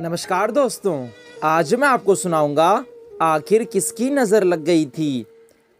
नमस्कार दोस्तों, आज मैं आपको सुनाऊंगा आखिर किसकी नज़र लग गई थी।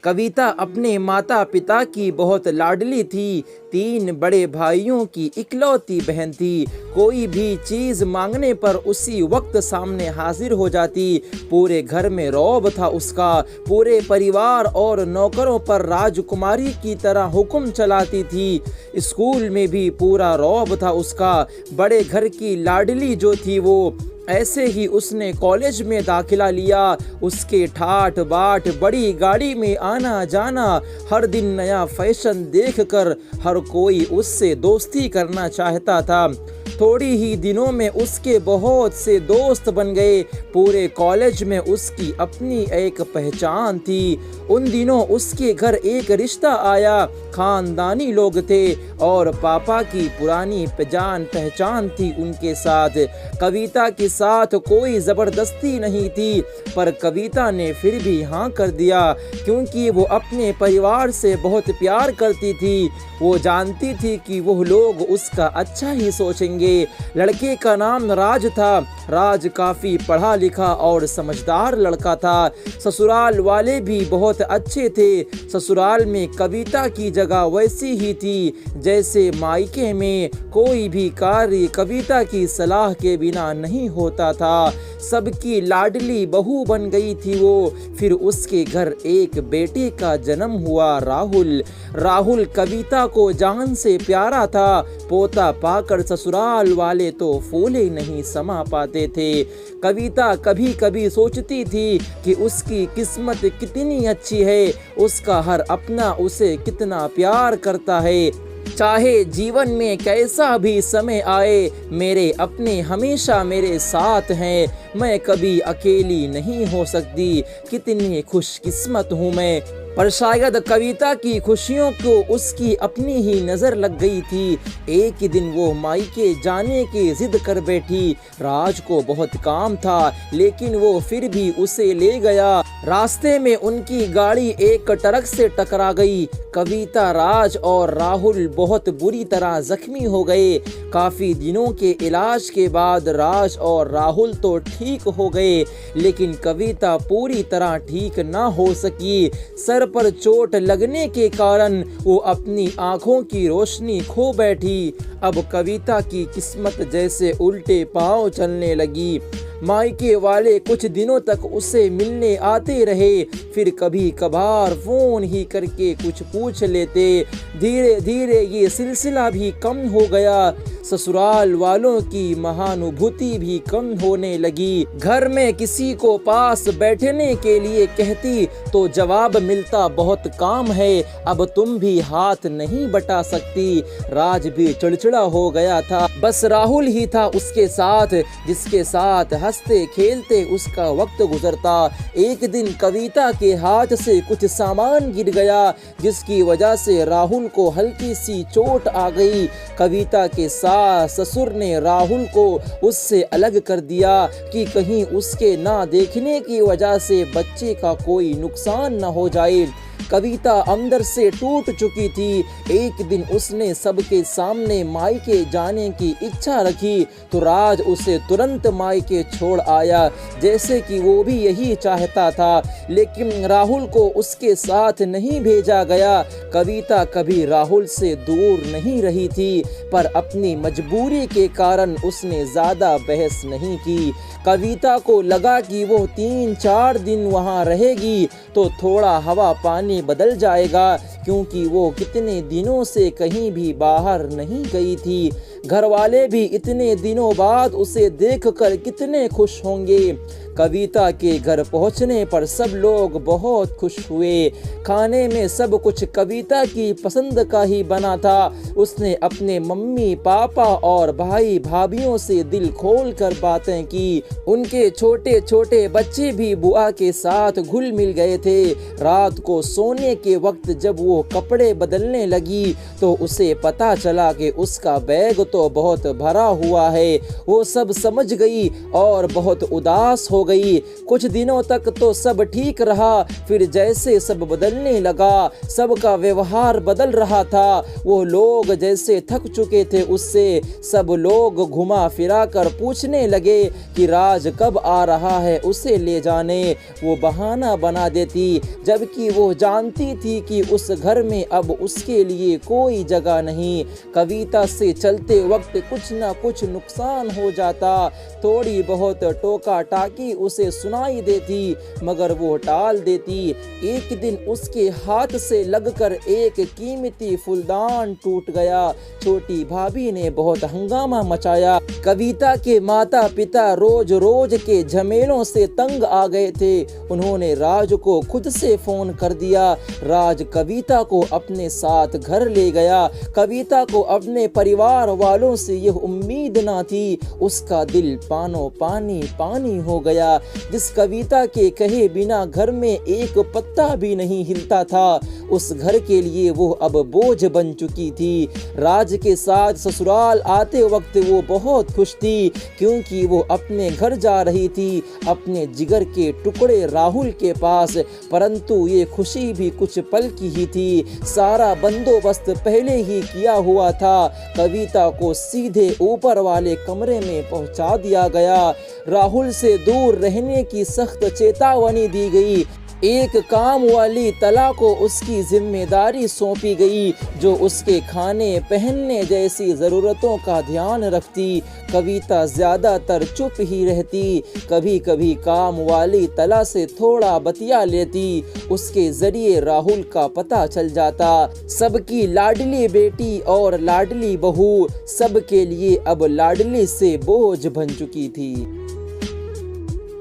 कविता अपने माता पिता की बहुत लाडली थी। 3 बड़े भाइयों की इकलौती बहन थी। कोई भी चीज़ मांगने पर उसी वक्त सामने हाजिर हो जाती। पूरे घर में रौब था उसका। पूरे परिवार और नौकरों पर राजकुमारी की तरह हुक्म चलाती थी। स्कूल में भी पूरा रौब था उसका। बड़े घर की लाडली जो थी वो। ऐसे ही उसने कॉलेज में दाखिला लिया। उसके ठाठ बाट, बड़ी गाड़ी में आना जाना, हर दिन नया फैशन देखकर हर कोई उससे दोस्ती करना चाहता था। थोड़ी ही दिनों में उसके बहुत से दोस्त बन गए। पूरे कॉलेज में उसकी अपनी एक पहचान थी। उन दिनों उसके घर एक रिश्ता आया। खानदानी लोग थे और पापा की पुरानी जान पहचान थी उनके साथ। कविता के साथ कोई ज़बरदस्ती नहीं थी, पर कविता ने फिर भी हाँ कर दिया, क्योंकि वो अपने परिवार से बहुत प्यार करती थी। वो जानती थी कि वो लोग उसका अच्छा ही सोचेंगे। लड़के का नाम राज था। राज काफ़ी पढ़ा लिखा और समझदार लड़का था। ससुराल वाले भी बहुत अच्छे थे। ससुराल में कविता की जगह वैसी ही थी जैसे मायके में। कोई भी कार्य कविता की सलाह के बिना नहीं होता था। सबकी लाडली बहू बन गई थी वो। फिर उसके घर एक बेटे का जन्म हुआ, राहुल। राहुल कविता को जान से प्यारा था। पोता पाकर ससुराल वाले तो फूले नहीं समा पाते थे। कविता कभी कभी सोचती थी कि उसकी किस्मत कितनी अच्छी है। उसका हर अपना उसे कितना प्यार करता है। चाहे जीवन में कैसा भी समय आए, मेरे अपने हमेशा मेरे साथ हैं। मैं कभी अकेली नहीं हो सकती। कितनी खुशकिस्मत हूँ मैं। पर शायद कविता की खुशियों को उसकी अपनी ही नज़र लग गई थी। एक दिन वो मायके जाने की जिद कर बैठी। राज को बहुत काम था, लेकिन वो फिर भी उसे ले गया। रास्ते में उनकी गाड़ी एक ट्रक से टकरा गई। कविता, राज और राहुल बहुत बुरी तरह जख्मी हो गए। काफ़ी दिनों के इलाज के बाद राज और राहुल तो ठीक हो गए, लेकिन कविता पूरी तरह ठीक ना हो सकी। सर पर चोट लगने के कारण वो अपनी आंखों की रोशनी खो बैठी। अब कविता की किस्मत जैसे उल्टे पांव चलने लगी। मायके वाले कुछ दिनों तक उसे मिलने आते रहे, फिर कभी कभार फोन ही करके कुछ पूछ लेते। धीरे धीरे ये सिलसिला भी कम हो गया। ससुराल वालों की महानुभूति भी कम होने लगी। घर में किसी को पास बैठने के लिए कहती तो जवाब मिलता, बहुत काम है, अब तुम भी हाथ नहीं बटा सकती। राज भी चिड़चिड़ा हो गया था। बस राहुल ही था उसके साथ, जिसके साथ हंसते खेलते उसका वक्त गुजरता। एक दिन कविता के हाथ से कुछ सामान गिर गया, जिसकी वजह से राहुल को हल्की सी चोट आ गई। कविता के सास ससुर ने राहुल को उससे अलग कर दिया कि कहीं उसके ना देखने की वजह से बच्चे का कोई नुकसान न हो जाए। कविता अंदर से टूट चुकी थी। एक दिन उसने सबके सामने मायके जाने की इच्छा रखी तो राज उसे तुरंत मायके छोड़ आया, जैसे कि वो भी यही चाहता था। लेकिन राहुल को उसके साथ नहीं भेजा गया। कविता कभी राहुल से दूर नहीं रही थी, पर अपनी मजबूरी के कारण उसने ज़्यादा बहस नहीं की। कविता को लगा कि वो 3-4 दिन वहाँ रहेगी तो थोड़ा हवा पानी बदल जाएगा, क्योंकि वो कितने दिनों से कहीं भी बाहर नहीं गई थी। घर वाले भी इतने दिनों बाद उसे देखकर कितने खुश होंगे। कविता के घर पहुंचने पर सब लोग बहुत खुश हुए। खाने में सब कुछ कविता की पसंद का ही बना था। उसने अपने मम्मी पापा और भाई भाभीियों से दिल खोल कर बातें की। उनके छोटे छोटे बच्चे भी बुआ के साथ घुल मिल गए थे। रात को सोने के वक्त जब वो कपड़े बदलने लगी तो उसे पता चला कि उसका बैग तो बहुत भरा हुआ है। वो सब समझ गई और बहुत उदास हो गई। कुछ दिनों तक तो सब ठीक रहा, फिर जैसे सब बदलने लगा, सबका व्यवहार बदल रहा था। वो लोग जैसे थक चुके थे उससे, सब लोग घुमा फिरा कर पूछने लगे कि राज कब आ रहा है, उसे ले जाने। वो बहाना बना देती, जबकि वो जानती थी कि उस घर में अब उसके लिए कोई जगह नहीं। कविता से चलते वक्त कुछ न कुछ नुकसान हो जाता, थोड़ी बहुत टोका टाकी उसे सुनाई देती, मगर वो टाल देती। एक दिन उसके हाथ से लगकर एक कीमती फूलदान टूट गया। छोटी भाभी ने बहुत हंगामा मचाया। कविता के माता पिता रोज रोज के झमेलों से तंग आ गए थे। उन्होंने राज को खुद से फोन कर दिया। राज कविता को अपने साथ घर ले गया। कविता को अपने परिवार वालों से यह उम्मीद ना थी। उसका दिल पानो पानी पानी हो गया। जिस कविता के कहे बिना घर में एक पत्ता भी नहीं हिलता था, उस घर के लिए वो अब बोझ बन चुकी थी। राज के साथ ससुराल आते वक्त वो बहुत खुश थी, क्योंकि वो अपने घर जा रही थी, अपने जिगर के टुकड़े राहुल के पास। परंतु ये खुशी भी कुछ पल की ही थी। सारा बंदोबस्त पहले ही किया हुआ था। कविता को सीधे ऊपर वाले कमरे में पहुंचा दिया गया। राहुल से दूर रहने की सख्त चेतावनी दी गई। एक काम वाली तला को उसकी जिम्मेदारी सौंपी गई, जो उसके खाने पहनने जैसी ज़रूरतों का ध्यान रखती। कविता ज़्यादातर चुप ही रहती। कभी कभी काम वाली तला से थोड़ा बतिया लेती। उसके ज़रिए राहुल का पता चल जाता। सबकी लाडली बेटी और लाडली बहू सबके लिए अब लाडली से बोझ बन चुकी थी।